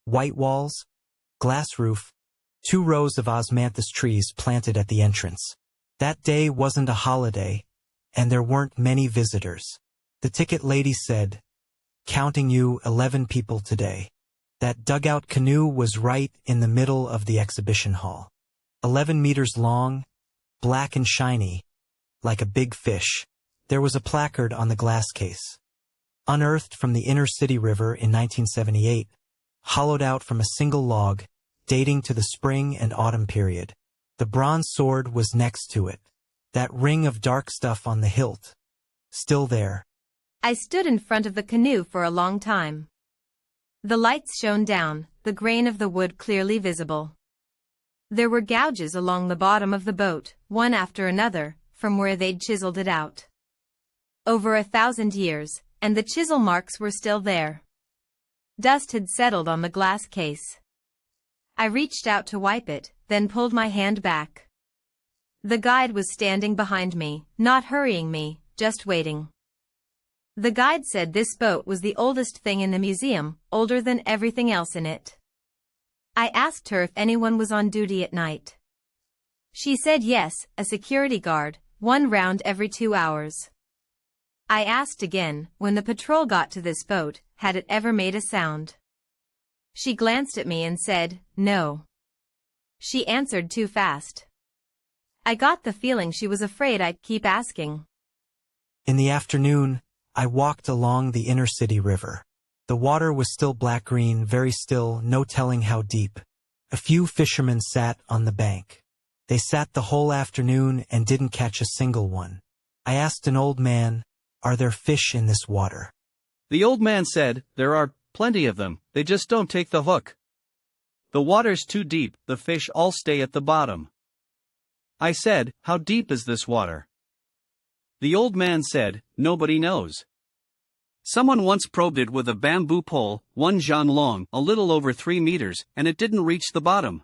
white walls, glass roof, 2 rows of osmanthus trees planted at the entrance. That day wasn't a holiday, and there weren't many visitors. The ticket lady said, "Counting you 11 people today." That dugout canoe was right in the middle of the exhibition hall. 11 meters long, black and shiny, like a big fish. There was a placard on the glass case. Unearthed from the inner city river in 1978, hollowed out from a single log, dating to the spring and autumn period. The bronze sword was next to it. That ring of dark stuff on the hilt. Still there. I stood in front of the canoe for a long time. The lights shone down, the grain of the wood clearly visible. There were gouges along the bottom of the boat, one after another, from where they'd chiseled it out. Over 1,000 years, and the chisel marks were still there. Dust had settled on the glass case. I reached out to wipe it, then pulled my hand back. The guide was standing behind me, not hurrying me, just waiting. The guide said this boat was the oldest thing in the museum, older than everything else in it. I asked her if anyone was on duty at night. She said yes, a security guard, 1 round every 2 hours. I asked again, when the patrol got to this boat, had it ever made a sound? She glanced at me and said, "No." She answered too fast. I got the feeling she was afraid I'd keep asking. In the afternoon, I walked along the inner city river. The water was still black-green, very still, no telling how deep. A few fishermen sat on the bank. They sat the whole afternoon and didn't catch a single one. I asked an old man, "Are there fish in this water?" The old man said, "There are plenty of them, they just don't take the hook. The water's too deep, the fish all stay at the bottom." I said, "How deep is this water?" The old man said, "Nobody knows. Someone once probed it with a bamboo pole, 1 zhan long, a little over 3 meters, and it didn't reach the bottom.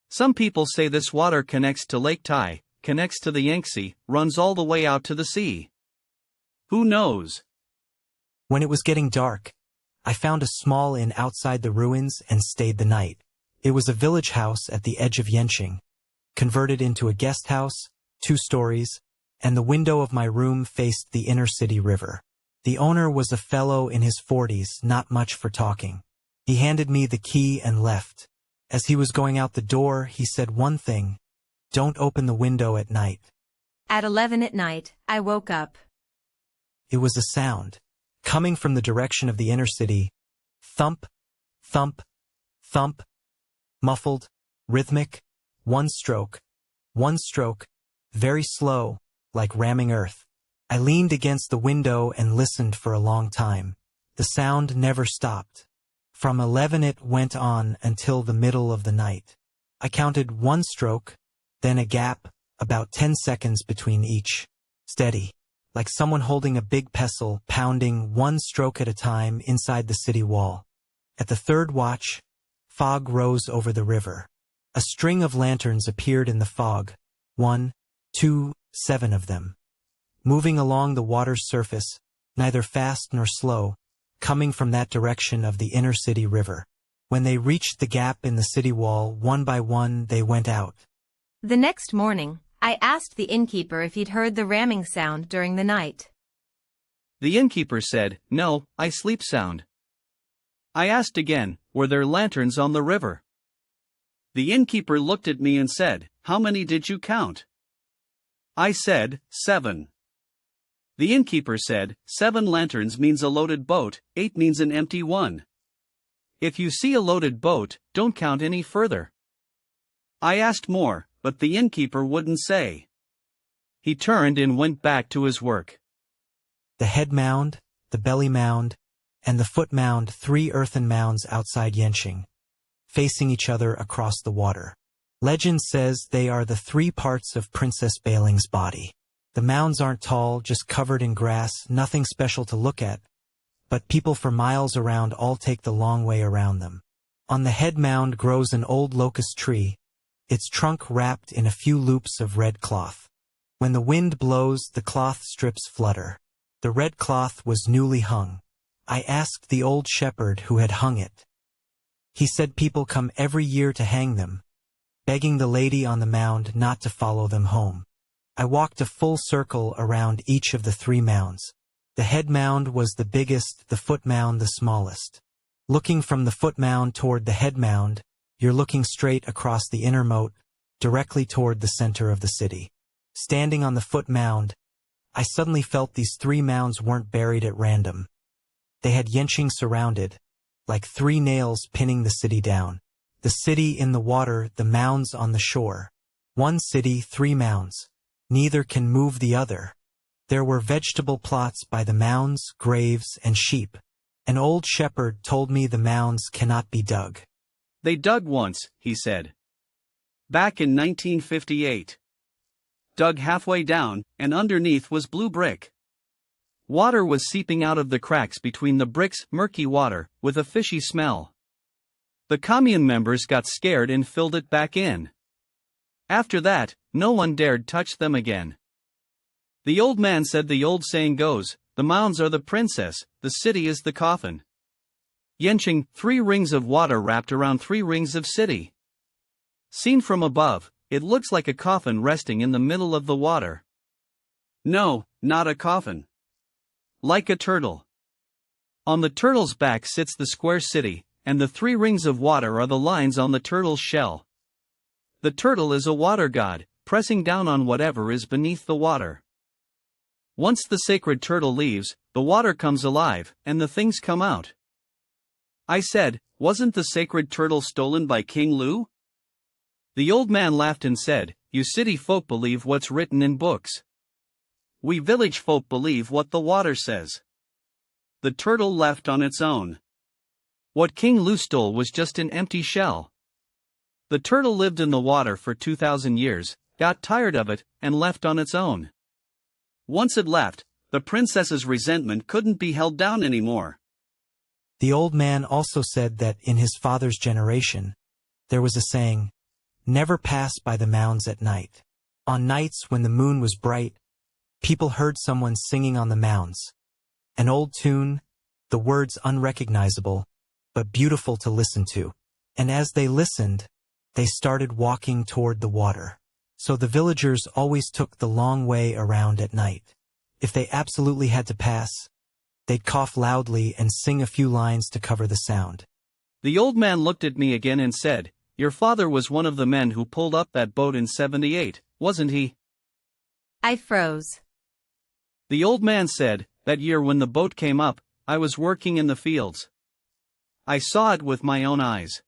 Some people say this water connects to Lake Tai, connects to the Yangtze, runs all the way out to the sea. Who knows?" When it was getting dark, I found a small inn outside the ruins and stayed the night. It was a village house at the edge of Yancheng, converted into a guest house, 2 stories, and the window of my room faced the inner city river. The owner was a fellow in his 40s, not much for talking. He handed me the key and left. As he was going out the door, he said one thing: "Don't open the window at night." At 11 at night, I woke up. It was a sound, coming from the direction of the inner city. Thump, thump, thump. Muffled, rhythmic, one stroke, very slow, like ramming earth. I leaned against the window and listened for a long time. The sound never stopped. From 11 it went on until the middle of the night. I counted 1 stroke, then a gap, about 10 seconds between each. Steady, like someone holding a big pestle, pounding 1 stroke at a time inside the city wall. At the 3rd watch, fog rose over the river. A string of lanterns appeared in the fog, 1, 2, 7 of them. Moving along the water's surface, neither fast nor slow, coming from that direction of the inner city river. When they reached the gap in the city wall, one by one they went out. The next morning, I asked the innkeeper if he'd heard the ramming sound during the night. The innkeeper said, "No, I sleep sound." I asked again, were there lanterns on the river? The innkeeper looked at me and said, "How many did you count?" I said, 7. The innkeeper said, 7 lanterns means a loaded boat, 8 means an empty one. If you see a loaded boat, don't count any further. I asked more, but the innkeeper wouldn't say. He turned and went back to his work. The head mound, the belly mound, and the foot mound, 3 earthen mounds outside Yancheng, facing each other across the water. Legend says they are the 3 parts of Princess Bailing's body. The mounds aren't tall, just covered in grass, nothing special to look at, but people for miles around all take the long way around them. On the head mound grows an old locust tree, its trunk wrapped in a few loops of red cloth. When the wind blows, the cloth strips flutter. The red cloth was newly hung. I asked the old shepherd who had hung it. He said people come every year to hang them, begging the lady on the mound not to follow them home. I walked a full circle around each of the 3 mounds. The head mound was the biggest, the foot mound the smallest. Looking from the foot mound toward the head mound, you're looking straight across the inner moat, directly toward the center of the city. Standing on the foot mound, I suddenly felt these 3 mounds weren't buried at random. They had Yancheng surrounded, like 3 nails pinning the city down. The city in the water, the mounds on the shore. 1 city, 3 mounds. Neither can move the other. There were vegetable plots by the mounds, graves, and sheep. An old shepherd told me the mounds cannot be dug. They dug once, he said. Back in 1958. Dug halfway down, and underneath was blue brick. Water was seeping out of the cracks between the bricks, murky water, with a fishy smell. The commune members got scared and filled it back in. After that, no one dared touch them again. The old man said the old saying goes, the mounds are the princess, the city is the coffin. Yancheng, 3 rings of water wrapped around 3 rings of city. Seen from above, it looks like a coffin resting in the middle of the water. No, not a coffin. Like a turtle. On the turtle's back sits the square city, and the 3 rings of water are the lines on the turtle's shell. The turtle is a water god, pressing down on whatever is beneath the water. Once the sacred turtle leaves, the water comes alive, and the things come out. I said, wasn't the sacred turtle stolen by King Lu? The old man laughed and said, you city folk believe what's written in books. We village folk believe what the water says. The turtle left on its own. What King Lu stole was just an empty shell. The turtle lived in the water for 2,000 years, got tired of it, and left on its own. Once it left, the princess's resentment couldn't be held down anymore. The old man also said that in his father's generation, there was a saying, never pass by the mounds at night. On nights when the moon was bright, people heard someone singing on the mounds. An old tune, the words unrecognizable, but beautiful to listen to. And as they listened, they started walking toward the water. So the villagers always took the long way around at night. If they absolutely had to pass, they'd cough loudly and sing a few lines to cover the sound. The old man looked at me again and said, your father was one of the men who pulled up that boat in 78, wasn't he? I froze. The old man said, that year when the boat came up, I was working in the fields. I saw it with my own eyes.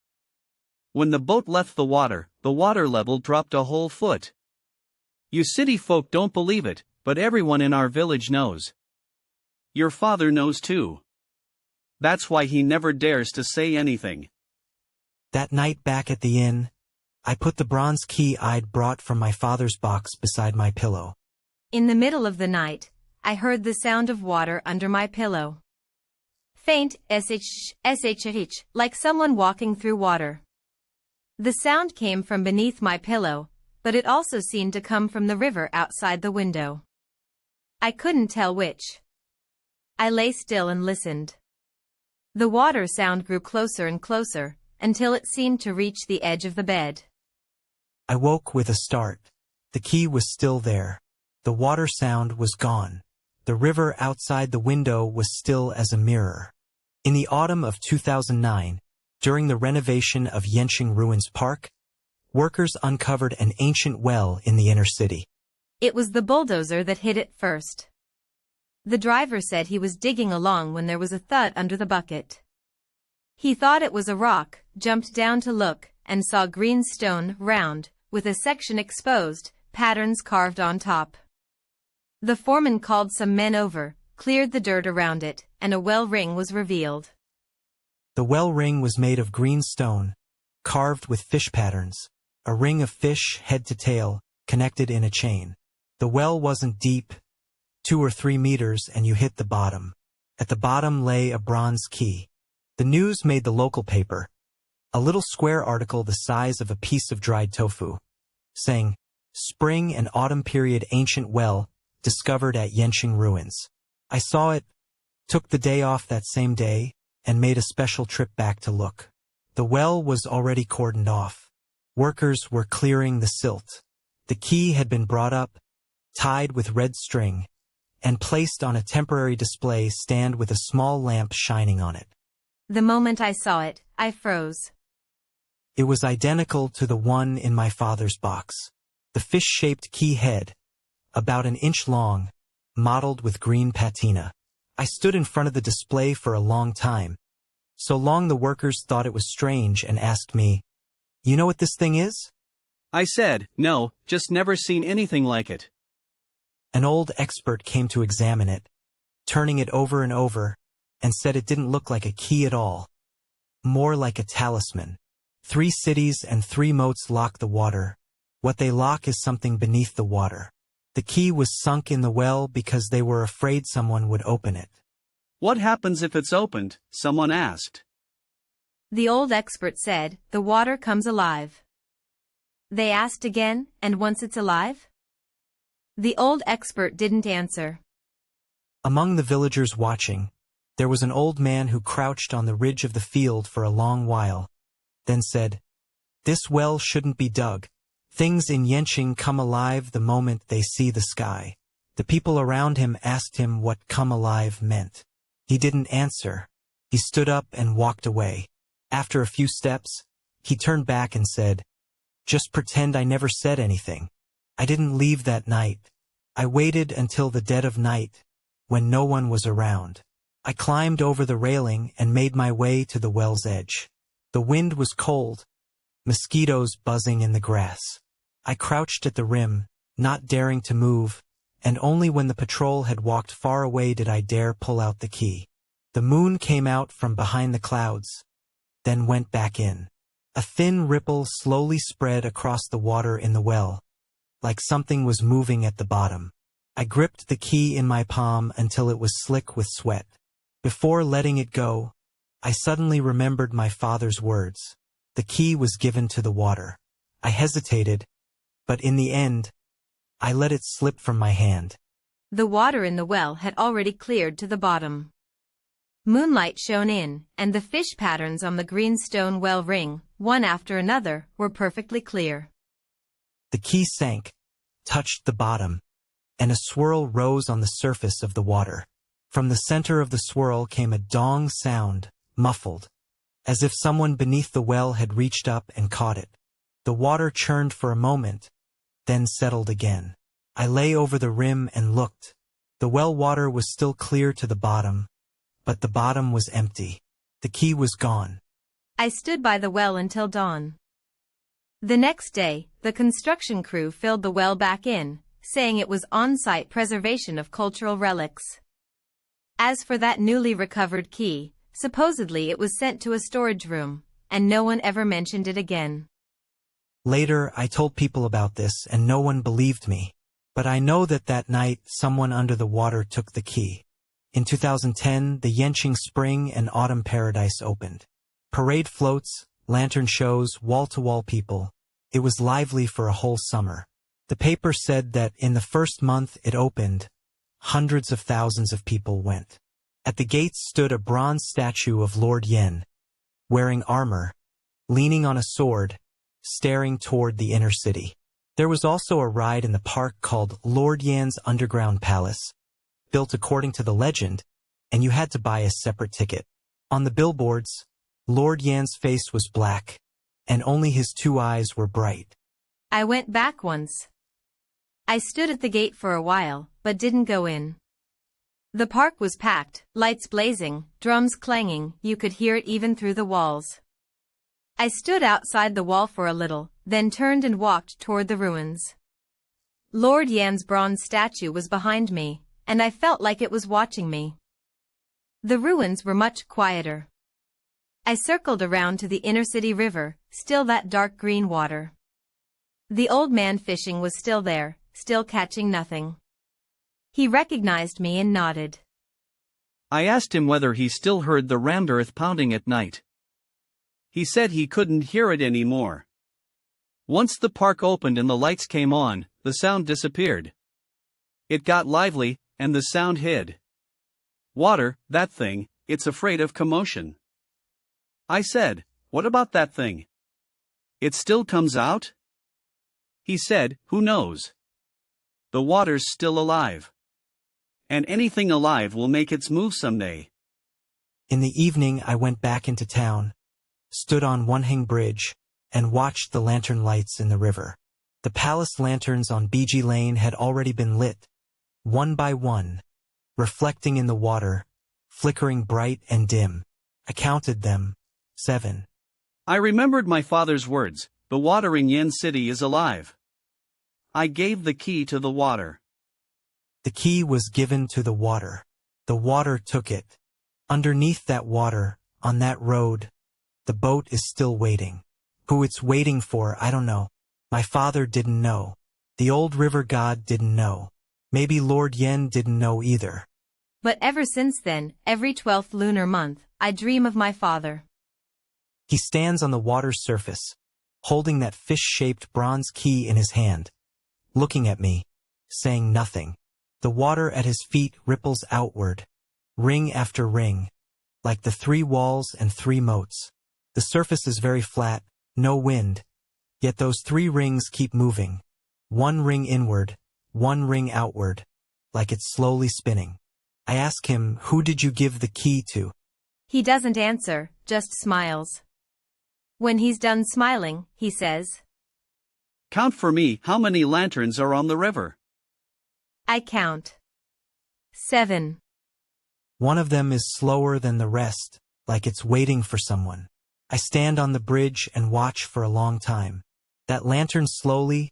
When the boat left the water level dropped a whole foot. You city folk don't believe it, but everyone in our village knows. Your father knows too. That's why he never dares to say anything. That night back at the inn, I put the bronze key I'd brought from my father's box beside my pillow. In the middle of the night, I heard the sound of water under my pillow. Faint sh, like someone walking through water. The sound came from beneath my pillow, but it also seemed to come from the river outside the window. I couldn't tell which. I lay still and listened. The water sound grew closer and closer, until it seemed to reach the edge of the bed. I woke with a start. The key was still there. The water sound was gone. The river outside the window was still as a mirror. In the autumn of 2009, during the renovation of Yancheng Ruins Park, workers uncovered an ancient well in the inner city. It was the bulldozer that hit it first. The driver said he was digging along when there was a thud under the bucket. He thought it was a rock, jumped down to look, and saw green stone, round, with a section exposed, patterns carved on top. The foreman called some men over, cleared the dirt around it, and a well ring was revealed. The well ring was made of green stone, carved with fish patterns, a ring of fish head to tail, connected in a chain. The well wasn't deep, 2 or 3 meters, and you hit the bottom. At the bottom lay a bronze key. The news made the local paper, a little square article the size of a piece of dried tofu, saying, "Spring and autumn period ancient well discovered at Yancheng Ruins." I saw it, took the day off that same day, and made a special trip back to look. The well was already cordoned off. Workers were clearing the silt. The key had been brought up, tied with red string, and placed on a temporary display stand with a small lamp shining on it. The moment I saw it, I froze. It was identical to the one in my father's box. The fish-shaped key head, about an inch long, mottled with green patina. I stood in front of the display for a long time. So long the workers thought it was strange and asked me, "You know what this thing is?" I said, "No, just never seen anything like it." An old expert came to examine it, turning it over and over, and said it didn't look like a key at all. More like a talisman. 3 cities and 3 moats lock the water. What they lock is something beneath the water. The key was sunk in the well because they were afraid someone would open it. What happens if it's opened? Someone asked. The old expert said, "The water comes alive." They asked again, "And once it's alive?" The old expert didn't answer. Among the villagers watching, there was an old man who crouched on the ridge of the field for a long while, then said, "This well shouldn't be dug. Things in Yancheng come alive the moment they see the sky." The people around him asked him what "come alive" meant. He didn't answer. He stood up and walked away. After a few steps, he turned back and said, "Just pretend I never said anything. I didn't leave that night. I waited until the dead of night, when no one was around. I climbed over the railing and made my way to the well's edge. The wind was cold, mosquitoes buzzing in the grass. I crouched at the rim, not daring to move, and only when the patrol had walked far away did I dare pull out the key. The moon came out from behind the clouds, then went back in. A thin ripple slowly spread across the water in the well, like something was moving at the bottom. I gripped the key in my palm until it was slick with sweat. Before letting it go, I suddenly remembered my father's words. The key was given to the water. I hesitated, but in the end, I let it slip from my hand. The water in the well had already cleared to the bottom. Moonlight shone in, and the fish patterns on the green stone well ring, one after another, were perfectly clear. The key sank, touched the bottom, and a swirl rose on the surface of the water. From the center of the swirl came a dong sound, muffled, as if someone beneath the well had reached up and caught it. The water churned for a moment, then settled again. I lay over the rim and looked. The well water was still clear to the bottom, but the bottom was empty. The key was gone. I stood by the well until dawn. The next day, the construction crew filled the well back in, saying it was on-site preservation of cultural relics. As for that newly recovered key, Supposedly it was sent to a storage room, and no one ever mentioned it again. Later, I told people about this and no one believed me. But I know that that night, someone under the water took the key. In 2010, the Yancheng Spring and Autumn Paradise opened. Parade floats, lantern shows, wall-to-wall people. It was lively for a whole summer. The paper said that in the first month it opened, hundreds of thousands of people went. At the gates stood a bronze statue of Lord Yan, wearing armor, leaning on a sword, staring toward the inner city. There was also a ride in the park called Lord Yan's Underground Palace, built according to the legend, and you had to buy a separate ticket. On the billboards, Lord Yan's face was black, and only his two eyes were bright. I went back once. I stood at the gate for a while, but didn't go in. The park was packed, lights blazing, drums clanging, you could hear it even through the walls. I stood outside the wall for a little, then turned and walked toward the ruins. Lord Yan's bronze statue was behind me, and I felt like it was watching me. The ruins were much quieter. I circled around to the inner city river, still that dark green water. The old man fishing was still there, still catching nothing. He recognized me and nodded. I asked him whether he still heard the rammed earth pounding at night. He said he couldn't hear it anymore. Once the park opened and the lights came on, the sound disappeared. It got lively, and the sound hid. Water, that thing, it's afraid of commotion. I said, what about that thing? It still comes out? He said, who knows? The water's still alive. And anything alive will make its move someday. In the evening, I went back into town, stood on Wukong Bridge, and watched the lantern lights in the river. The palace lanterns on Qingguo Lane had already been lit, one by one, reflecting in the water, flickering bright and dim. I counted them, 7. I remembered my father's words, the water in Yan City is alive. I gave the key to the water. The key was given to the water. The water took it. Underneath that water, on that road, the boat is still waiting. Who it's waiting for, I don't know. My father didn't know. The old river god didn't know. Maybe Lord Yan didn't know either. But ever since then, every 12th lunar month, I dream of my father. He stands on the water's surface, holding that fish-shaped bronze key in his hand, looking at me, saying nothing. The water at his feet ripples outward, ring after ring, like the 3 walls and 3 moats. The surface is very flat, no wind, yet those 3 rings keep moving. 1 ring inward, 1 ring outward, like it's slowly spinning. I ask him, who did you give the key to? He doesn't answer, just smiles. When he's done smiling, he says, Count for me how many lanterns are on the river. I count. 7. One of them is slower than the rest, like it's waiting for someone. I stand on the bridge and watch for a long time. That lantern slowly,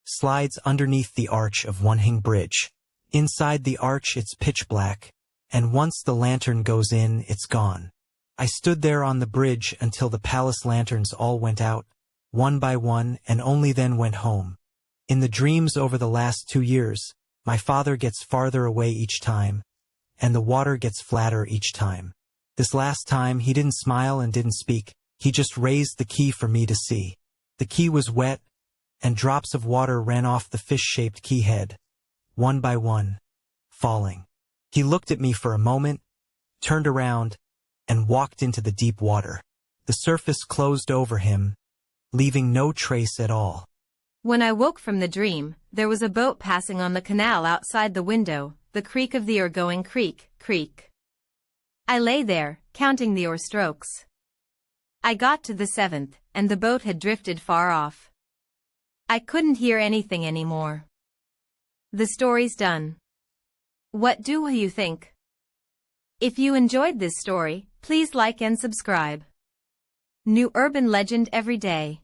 slides underneath the arch of Wukong Bridge. Inside the arch it's pitch black, and once the lantern goes in, it's gone. I stood there on the bridge until the palace lanterns all went out, one by one, and only then went home. In the dreams over the last 2 years, my father gets farther away each time, and the water gets flatter each time. This last time he didn't smile and didn't speak, he just raised the key for me to see. The key was wet, and drops of water ran off the fish-shaped key head, one by one, falling. He looked at me for a moment, turned around, and walked into the deep water. The surface closed over him, leaving no trace at all. When I woke from the dream, there was a boat passing on the canal outside the window, the creak of the oar going creak, creak. I lay there, counting the oar strokes. I got to the 7th, and the boat had drifted far off. I couldn't hear anything anymore. The story's done. What do you think? If you enjoyed this story, please like and subscribe. New urban legend every day.